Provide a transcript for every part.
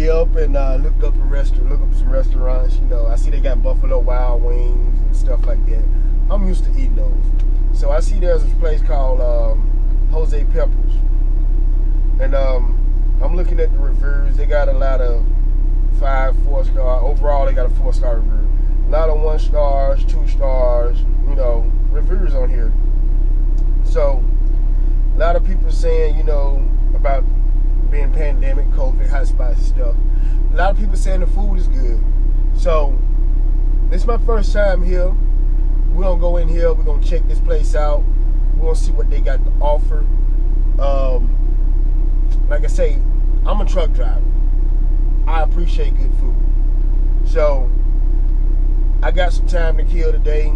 Yelp and looked up some restaurants. I see they got Buffalo Wild Wings and stuff like that. I'm used to eating those. So I see there's this place called Jose Peppers, and I'm looking at the reviews. They got a lot of 5, 4-star. Overall, they got a 4-star review. A lot of 1 stars, 2 stars. Reviews on here. So a lot of people saying, about being pandemic, COVID, hotspots and stuff. A lot of people saying the food is good. So this is my first time here. We're gonna go in here. We're gonna check this place out. We're gonna see what they got to offer. Like I say, I'm a truck driver. I appreciate good food. So I got some time to kill today.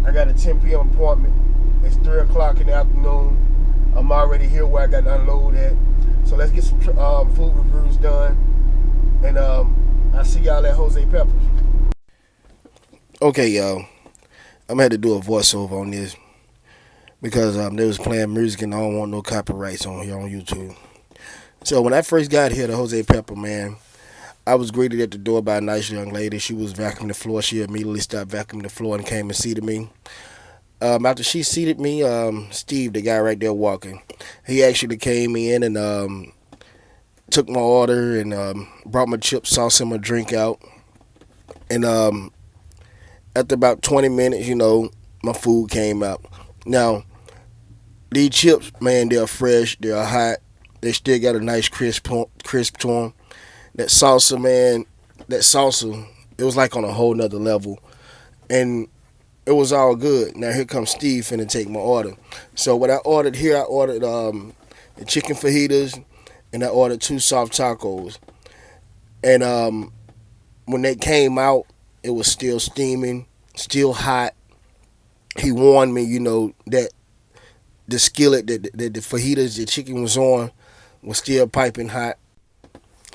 I got a 10 p.m. appointment. It's 3 o'clock in the afternoon. I'm already here where I got to unload at. So let's get some food reviews done. And I'll see y'all at Jose Peppers. Okay, y'all. I'm going to have to do a voiceover on this because they was playing music and I don't want no copyrights on here on YouTube. So when I first got here to Jose Pepper, man, I was greeted at the door by a nice young lady. She was vacuuming the floor. She immediately stopped vacuuming the floor and came and seated me. After she seated me, Steve, the guy right there walking, he actually came in and took my order and brought my chips, sauce, and my drink out. And after about 20 minutes, my food came out. Now, these chips, man, they're fresh, they're hot, they still got a nice crisp to them. That salsa, man, it was like on a whole nother level. And it was all good. Now here comes Steve finna take my order. So what I ordered here, I ordered the chicken fajitas and I ordered 2 soft tacos. And when they came out, it was still steaming, still hot. He warned me, that the skillet that the fajitas, the chicken was on, was still piping hot.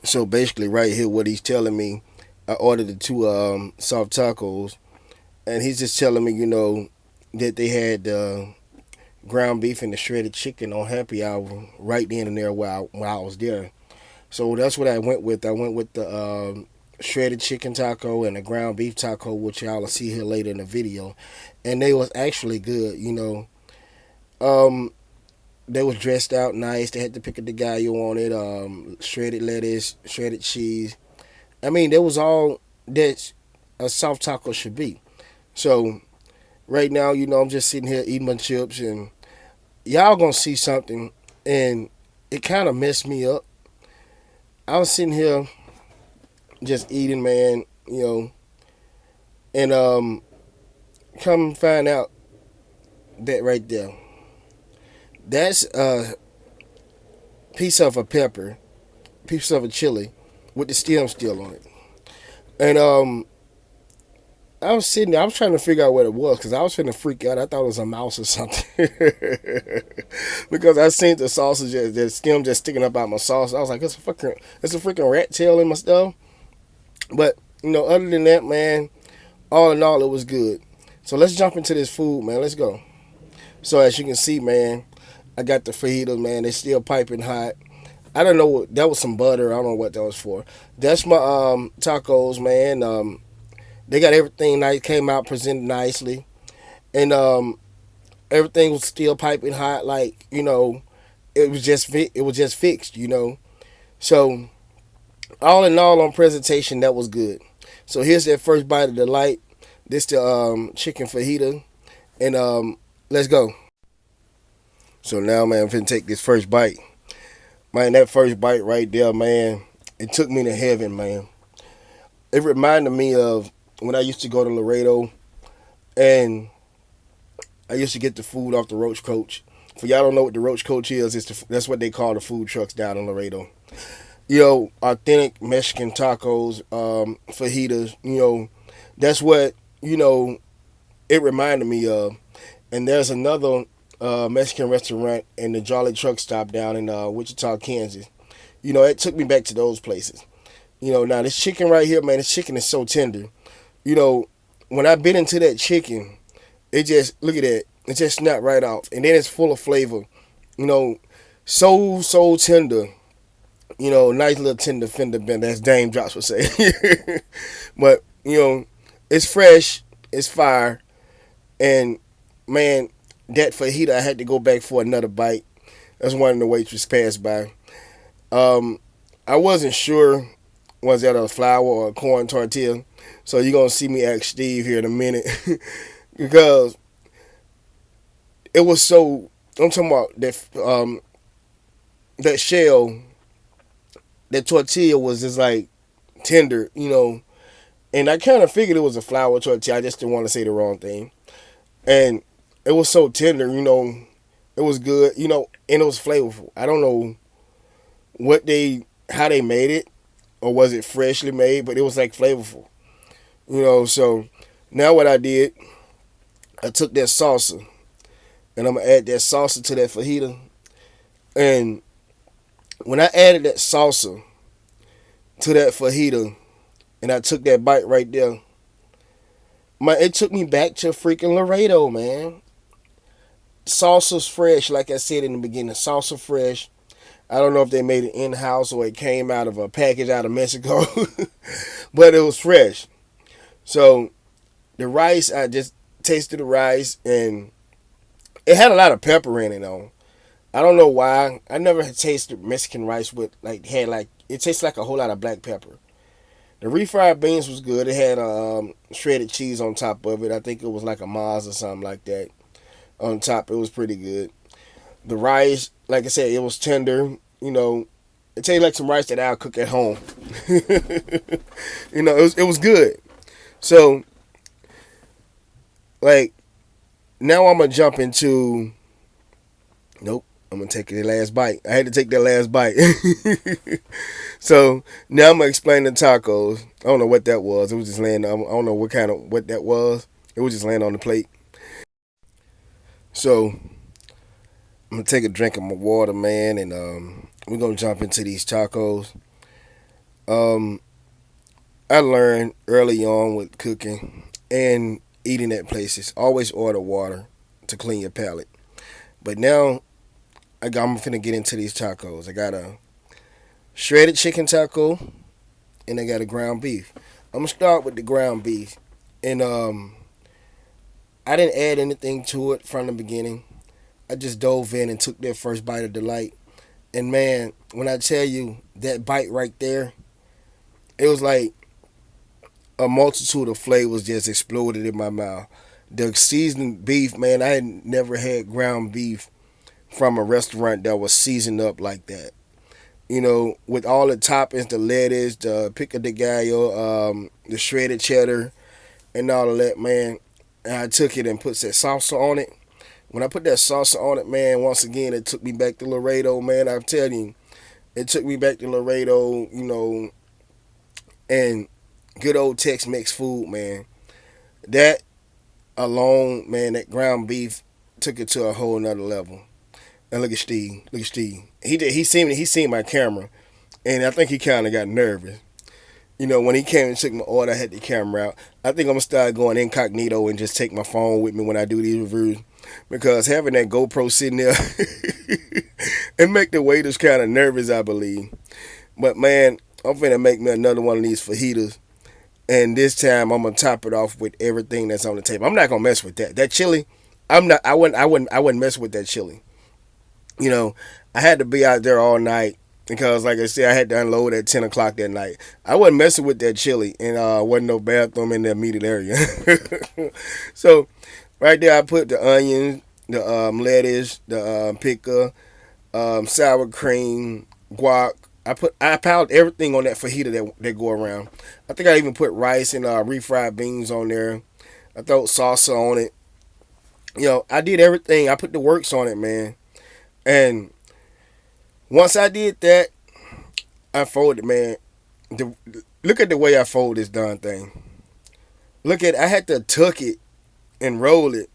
So basically right here what he's telling me, I ordered the 2 soft tacos. And he's just telling me, that they had ground beef and the shredded chicken on happy hour right then and there while I was there. So that's what I went with. I went with the shredded chicken taco and the ground beef taco, which y'all will see here later in the video. And they was actually good, They was dressed out nice. They had the pick of the guy you wanted, shredded lettuce, shredded cheese. I mean, that was all that a soft taco should be. So right now, I'm just sitting here eating my chips, and y'all gonna see something, and it kind of messed me up. I was sitting here just eating, man, and come find out that right there, that's a piece of a pepper, piece of a chili with the stem still on it, and I was sitting there. I was trying to figure out what it was because I was finna freak out. I thought it was a mouse or something because I seen the sausage, the stem just sticking up out my sauce. I was like, it's a freaking rat tail in my stuff. But other than that, man, all in all, it was good. So let's jump into this food, man. Let's go. So as you can see, man, I got the fajitas, man. They still piping hot. I don't know that was some butter. I don't know what that was for. That's my tacos, man. They got everything nice, came out presented nicely, and everything was still piping hot. Like it was just fixed. So all in all, on presentation, that was good. So here's that first bite of the light. This the chicken fajita, and let's go. So now, man, I'm finna take this first bite. Man, that first bite right there, man, it took me to heaven, man. It reminded me of when I used to go to Laredo, and I used to get the food off the Roach Coach. For y'all don't know what the Roach Coach is, that's what they call the food trucks down in Laredo. Authentic Mexican tacos, fajitas, that's what, it reminded me of. And there's another Mexican restaurant in the Jolly Truck Stop down in Wichita, Kansas. It took me back to those places. Now this chicken right here, man, this chicken is so tender. When I bit into that chicken, it just, look at that, it just snapped right off. And then it's full of flavor, so tender. Nice little tender fender bend, as Dame Drops would say. But it's fresh, it's fire, and man, that fajita I had to go back for another bite. That's one of the waitress passed by. Um, I wasn't sure was that a flour or a corn tortilla, so you're gonna see me ask Steve here in a minute because it was so. I'm talking about that shell, that tortilla was just like tender, and I kind of figured it was a flour tortilla. I just didn't want to say the wrong thing, and it was so tender, it was good, and it was flavorful. I don't know how they made it, or was it freshly made, but it was like flavorful, So now what I did, I took that salsa, and I'm gonna add that salsa to that fajita, and when I added that salsa to that fajita, and I took that bite right there, it took me back to freaking Laredo, man. Salsa's fresh, like I said in the beginning. Salsa fresh. I don't know if they made it in house or it came out of a package out of Mexico, but it was fresh. So the rice, I just tasted the rice, and it had a lot of pepper in it. Though I don't know why. I never had tasted Mexican rice with it tastes like a whole lot of black pepper. The refried beans was good. It had shredded cheese on top of it. I think it was like a Maz or something like that on top. It was pretty good. The rice, like I said, it was tender. It tastes like some rice that I'll cook at home. It was good. So, like, now I'm gonna jump into. Nope, I'm gonna take the last bite. I had to take that last bite. So now I'm gonna explain the tacos. I don't know what that was. It was just laying. I don't know what that was. It was just laying on the plate. So I'm gonna take a drink of my water, man, and we're gonna jump into these tacos. Um, I learned early on with cooking and eating at places, always order water to clean your palate. But now I'm finna get into these tacos. I got a shredded chicken taco, and I got a ground beef. I'm gonna start with the ground beef, and I didn't add anything to it from the beginning. I just dove in and took that first bite of delight, and man, when I tell you that bite right there, it was like a multitude of flavors just exploded in my mouth. The seasoned beef, man, I had never had ground beef from a restaurant that was seasoned up like that. With all the toppings, the lettuce, the pico de gallo, the shredded cheddar, and all of that, man. And I took it and put that salsa on it. When I put that salsa on it, man, once again, it took me back to Laredo, man. I'm telling you, it took me back to Laredo, and good old Tex-Mex food, man. That alone, man, that ground beef took it to a whole nother level. And look at Steve. Look at Steve. He seen my camera, and I think he kind of got nervous. When he came and took my order, I had the camera out. I think I'm gonna start going incognito and just take my phone with me when I do these reviews, because having that GoPro sitting there it make the waiters kind of nervous, I believe. But man, I'm finna make me another one of these fajitas, and this time I'm gonna top it off with everything that's on the table. I'm not gonna mess with that. That chili, I'm not. I wouldn't mess with that chili. you know, I had to be out there all night because, like I said, I had to unload at 10 o'clock that night. I wasn't messing with that chili, and wasn't no bathroom in the immediate area. So, right there, I put the onions, the lettuce, the pickle, sour cream, guac. I piled everything on that fajita that go around. I think I even put rice and refried beans on there. I throw salsa on it. I did everything. I put the works on it, man. And once I did that, I folded, man. Look at the way I fold this darn thing. I had to tuck it and roll it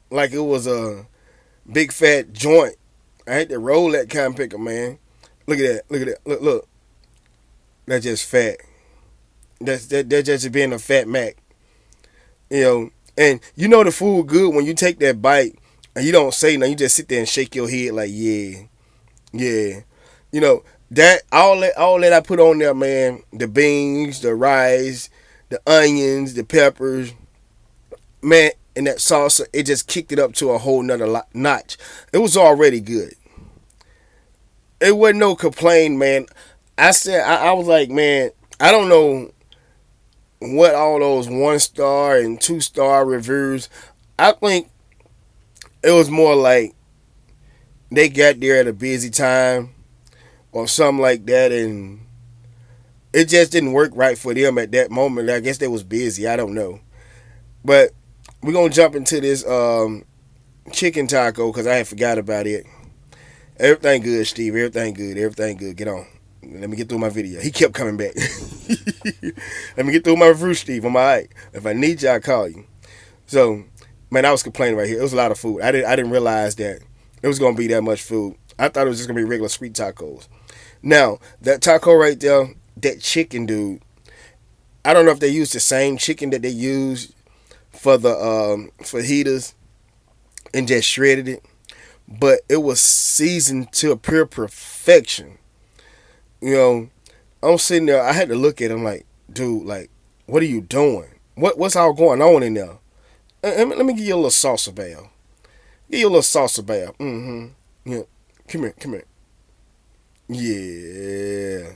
like it was a big fat joint. I had to roll that kind of pickle, man. Look at that. Look at that. Look. That's just fat. That's just being a fat Mac. And the food good when you take that bite and you don't say nothing. You just sit there and shake your head like, yeah, yeah. All that I put on there, man. The beans, the rice, the onions, the peppers, man, and that salsa. It just kicked it up to a whole nother notch. It was already good. It wasn't no complaint, man. I was like, man, I don't know what all those 1 star and 2 star reviews. I think it was more like they got there at a busy time or something like that, and it just didn't work right for them at that moment. I guess they was busy. I don't know, but we're gonna jump into this chicken taco because I had forgot about it. Everything good, Steve. Everything good. Everything good. Get on. Let me get through my video. He kept coming back. Let me get through my review, Steve. I'm alright. If I need you, I'll call you. So, man, I was complaining right here. It was a lot of food. I didn't realize that it was gonna be that much food. I thought it was just gonna be regular street tacos. Now, that taco right there, that chicken, dude. I don't know if they used the same chicken that they used for the fajitas and just shredded it, but it was seasoned to a pure perfection. You know, I'm sitting there. I had to look at him like, dude, like, what are you doing? What's all going on in there? Let me give you a little salsa bath. Give you a little salsa bath. Yeah. Come here. Come here. Yeah.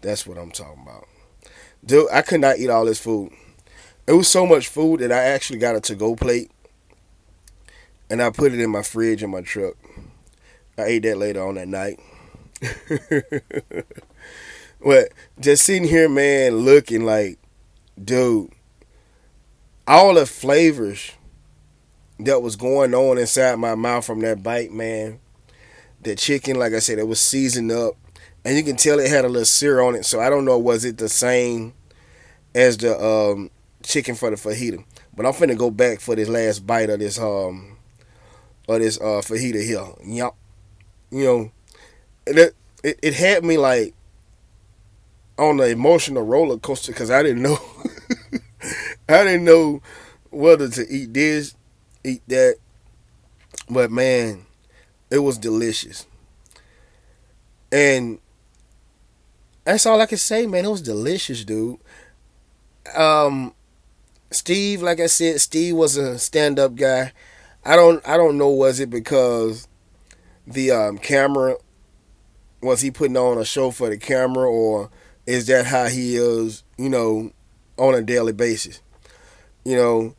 That's what I'm talking about. Dude, I could not eat all this food. It was so much food that I actually got a to-go plate and I put it in my fridge in my truck. I ate that later on that night. But just sitting here, man, looking like, dude, all the flavors that was going on inside my mouth from that bite, man. The chicken, like I said, it was seasoned up. And you can tell it had a little syrup on it. So I don't know, was it the same as the chicken for the fajita? But I'm finna go back for this last bite of this fajita here. Yup. You know, it had me like on an emotional roller coaster because I didn't know I didn't know whether to eat this, eat that. But man, it was delicious. And that's all I can say, man. It was delicious, dude. Um, Steve, like I said, Steve was a stand-up guy. I don't know, was it because the camera, was he putting on a show for the camera, or is that how he is, on a daily basis? You know,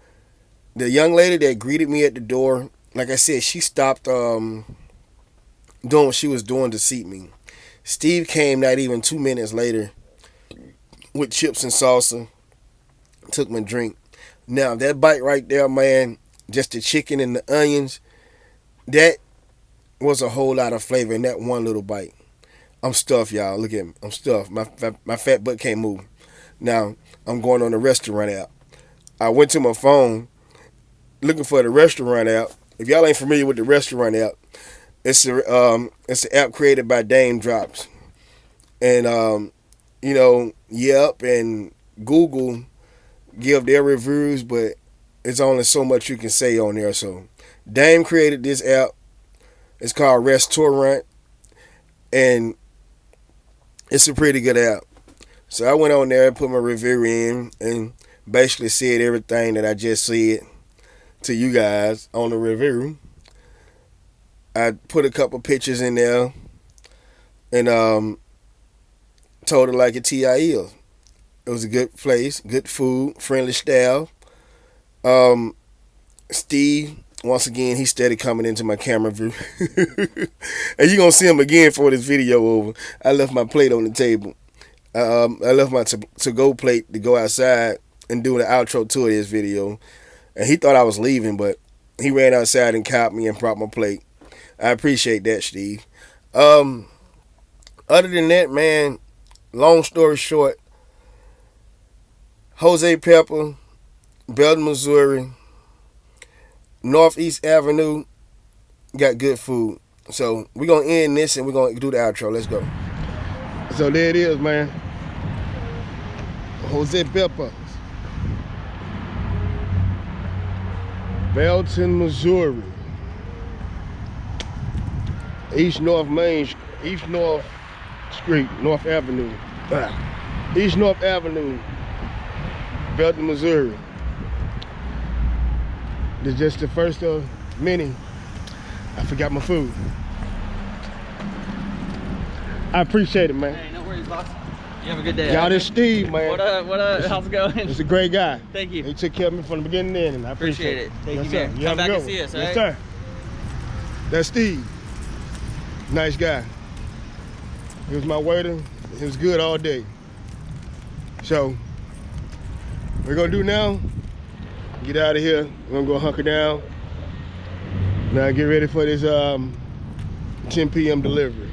the young lady that greeted me at the door, like I said, she stopped doing what she was doing to seat me. Steve came not even 2 minutes later with chips and salsa, took my drink. Now, that bite right there, man, just the chicken and the onions, that was a whole lot of flavor in that one little bite. I'm stuffed, y'all. Look at me. I'm stuffed. My fat butt can't move. Now, I'm going on the restaurant app. I went to my phone looking for the restaurant app. If y'all ain't familiar with the restaurant app, it's an app created by Dame Drops. And, Yelp and Google give their reviews, but it's only so much you can say on there. So, Dame created this app. It's called Restaurant. And it's a pretty good app. So I went on there and put my review in and basically said everything that I just said to you guys on the review. I put a couple pictures in there and told it like a TIL. It was a good place, good food, friendly staff. Steve, once again, he steady coming into my camera view. And you're going to see him again for this video over. I left my plate on the table. I left my to-go plate to go outside and do the outro to this video. And he thought I was leaving, but he ran outside and caught me and brought my plate. I appreciate that, Steve. Other than that, man, long story short, Jose Pepper, Benton, Missouri, Northeast Avenue, got good food. So we're going to end this and we're going to do the outro. Let's go. So there it is, man. Jose Pepper, Benton, Missouri. East North Street, North Avenue. East North Avenue, Benton, Missouri. This is just the first of many. I forgot my food. I appreciate it, man. Hey, no worries, boss. You have a good day. Y'all, this Steve, man. What up? What up? How's it going? He's a great guy. Thank you. He took care of me from the beginning to the end, and I appreciate it. Thank you, sir. man. You Come have a back good and one. see us, all Yes, right? sir. That's Steve. Nice guy. He was my waiter. He was good all day. So, we're gonna do now, get out of here. We're gonna go hunker down. Now get ready for this 10 p.m. delivery.